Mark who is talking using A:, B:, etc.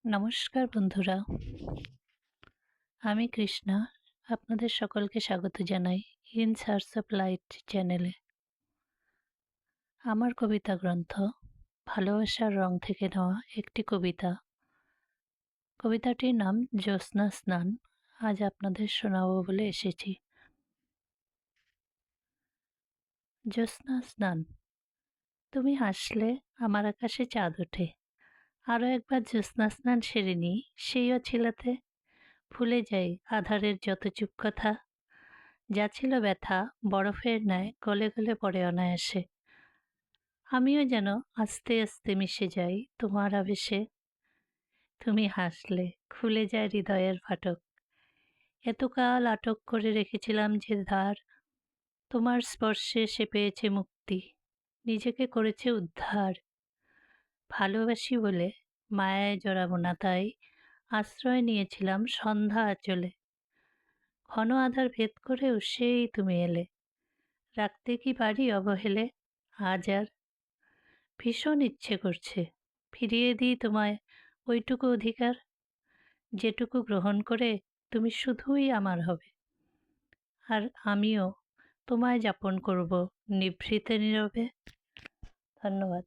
A: নমস্কার বন্ধুরা, আমি কৃষ্ণা। আপনাদের সকলকে স্বাগত জানাই ইন সার্চ অফ লাইট চ্যানেলে। আমার কবিতা গ্রন্থ ভালোবাসার রং থেকে নেওয়া একটি কবিতা। কবিতাটির নাম জ্যোৎস্না স্নান। আজ আপনাদের শোনাবো বলে এসেছি। জ্যোৎস্না স্নান, তুমি হাসলে আমার আকাশে চাঁদ ওঠে। আরও একবার জ্যোৎস্না স্নান সেরে নিই, সেই অছিলাতে ভুলে যাই আধারের যত চুপ কথা। যা ছিল ব্যথা বরফের ন্যায় গলে গলে পড়ে অনায়াসে। আমিও যেন আস্তে আস্তে মিশে যাই তোমার আবেশে। তুমি হাসলে খুলে যায় হৃদয়ের ফাটক। এতকাল আটক করে রেখেছিলাম যে ধার, তোমার স্পর্শে সে পেয়েছে মুক্তি, নিজেকে করেছে উদ্ধার। ভালোবাসি বলে মায়ায় জড়াবো না, তাই আশ্রয় নিয়েছিলাম সন্ধ্যা আঁচলে। ঘন আধার ভেদ করেও সেই তুমি এলে, রাখতে কি পারি অবহেলে আজ আর। ভীষণ ইচ্ছে করছে ফিরিয়ে দিই তোমায় ওইটুকু অধিকার, যেটুকু গ্রহণ করে তুমি শুধুই আমার হবে। আর আমিও তোমায় যাপন করব নিভৃতে নীরবে। ধন্যবাদ।